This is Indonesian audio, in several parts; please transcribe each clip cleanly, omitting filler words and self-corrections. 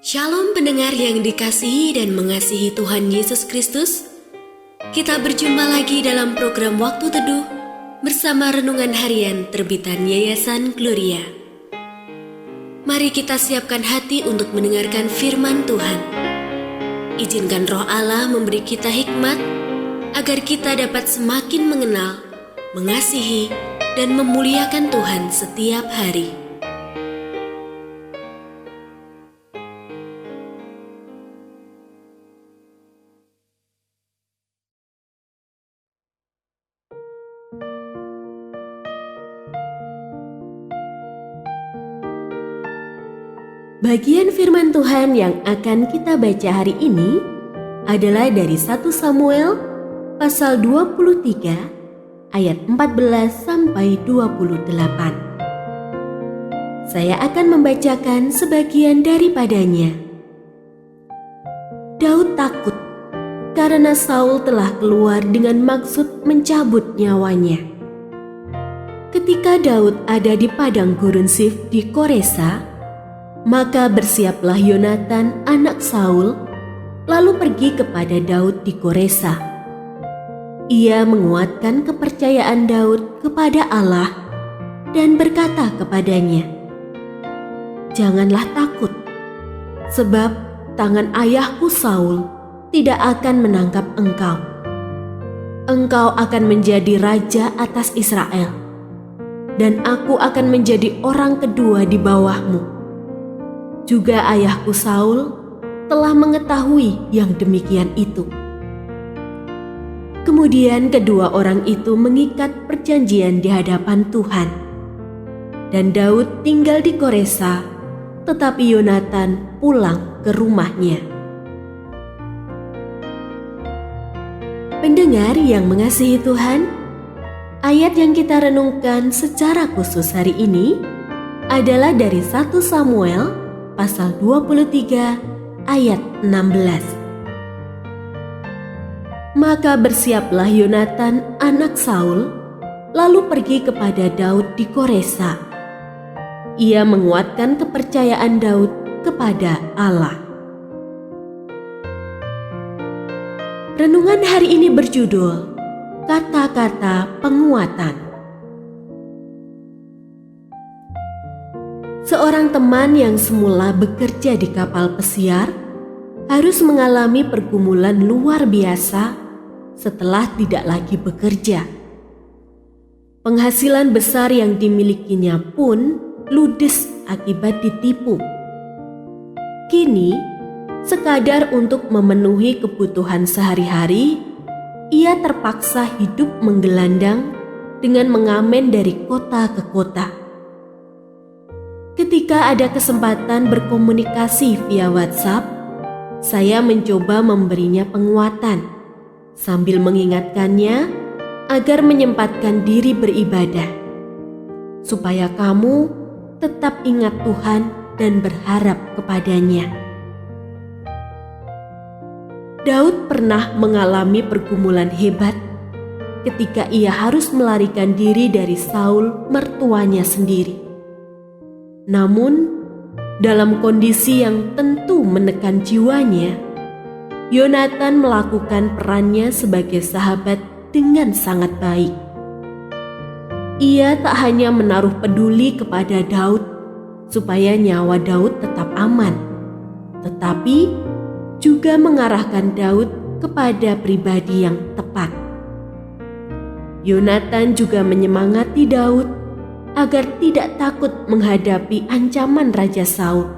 Shalom pendengar yang dikasihi dan mengasihi Tuhan Yesus Kristus. Kita berjumpa lagi dalam program Waktu Teduh bersama Renungan Harian terbitan Yayasan Gloria. Mari kita siapkan hati untuk mendengarkan firman Tuhan. Izinkan Roh Allah memberi kita hikmat agar kita dapat semakin mengenal, mengasihi, dan memuliakan Tuhan setiap hari. Bagian firman Tuhan yang akan kita baca hari ini adalah dari 1 Samuel pasal 23 ayat 14 sampai 28. Saya akan membacakan sebagian daripadanya. Daud takut karena Saul telah keluar dengan maksud mencabut nyawanya. Ketika Daud ada di padang gurun Sif di Koresa, maka bersiaplah Yonatan anak Saul, lalu pergi kepada Daud di Koresa. Ia menguatkan kepercayaan Daud kepada Allah dan berkata kepadanya, "Janganlah takut, sebab tangan ayahku Saul tidak akan menangkap engkau. Engkau akan menjadi raja atas Israel, dan aku akan menjadi orang kedua di bawahmu. Juga ayahku Saul telah mengetahui yang demikian itu." Kemudian kedua orang itu mengikat perjanjian di hadapan Tuhan. Dan Daud tinggal di Koresa, tetapi Yonatan pulang ke rumahnya. Pendengar yang mengasihi Tuhan, ayat yang kita renungkan secara khusus hari ini adalah dari 1 Samuel pasal 23 ayat 16. Maka bersiaplah Yonatan anak Saul, lalu pergi kepada Daud di Koresa. Ia menguatkan kepercayaan Daud kepada Allah. Renungan hari ini berjudul Kata-kata Penguatan. Seorang teman yang semula bekerja di kapal pesiar harus mengalami pergumulan luar biasa setelah tidak lagi bekerja. Penghasilan besar yang dimilikinya pun ludes akibat ditipu. Kini, sekadar untuk memenuhi kebutuhan sehari-hari, ia terpaksa hidup menggelandang dengan mengamen dari kota ke kota. Ketika ada kesempatan berkomunikasi via WhatsApp, saya mencoba memberinya penguatan sambil mengingatkannya agar menyempatkan diri beribadah, supaya kamu tetap ingat Tuhan dan berharap kepadanya. Daud pernah mengalami pergumulan hebat ketika ia harus melarikan diri dari Saul, mertuanya sendiri. Namun, dalam kondisi yang tentu menekan jiwanya, Yonatan melakukan perannya sebagai sahabat dengan sangat baik. Ia tak hanya menaruh peduli kepada Daud supaya nyawa Daud tetap aman, tetapi juga mengarahkan Daud kepada pribadi yang tepat. Yonatan juga menyemangati Daud agar tidak takut menghadapi ancaman Raja Saul,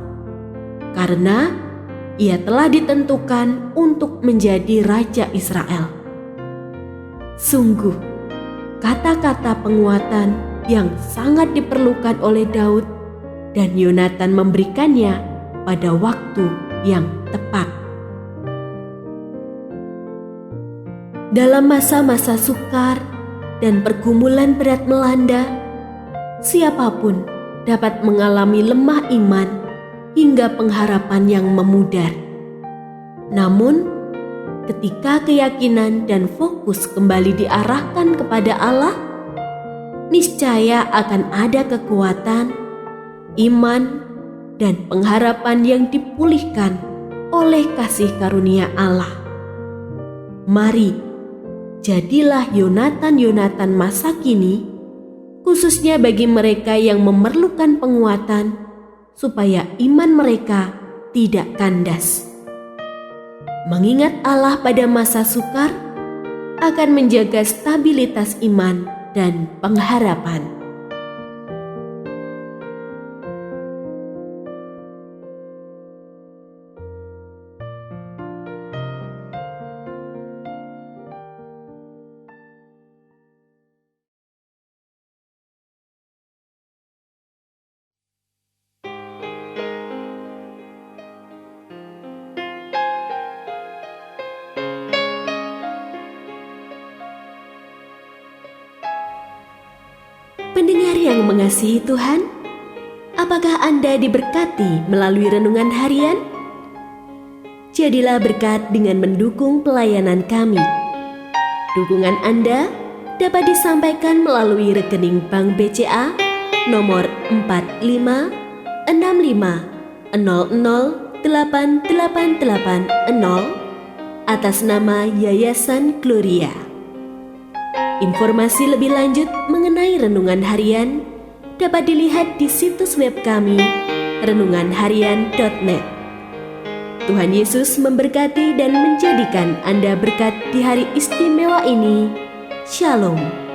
karena ia telah ditentukan untuk menjadi Raja Israel. Sungguh, kata-kata penguatan yang sangat diperlukan oleh Daud, dan Yonatan memberikannya pada waktu yang tepat. Dalam masa-masa sukar dan pergumulan berat melanda, siapapun dapat mengalami lemah iman hingga pengharapan yang memudar. Namun, ketika keyakinan dan fokus kembali diarahkan kepada Allah, niscaya akan ada kekuatan, iman, dan pengharapan yang dipulihkan oleh kasih karunia Allah. Mari, jadilah Yonatan-Yonatan masa kini, khususnya bagi mereka yang memerlukan penguatan, supaya iman mereka tidak kandas. Mengingat Allah pada masa sukar akan menjaga stabilitas iman dan pengharapan. Pendengar yang mengasihi Tuhan, apakah Anda diberkati melalui renungan harian? Jadilah berkat dengan mendukung pelayanan kami. Dukungan Anda dapat disampaikan melalui rekening Bank BCA nomor 4565008880 atas nama Yayasan Gloria. Informasi lebih lanjut mengenai renungan harian dapat dilihat di situs web kami, renunganharian.net. Tuhan Yesus memberkati dan menjadikan Anda berkat di hari istimewa ini. Shalom.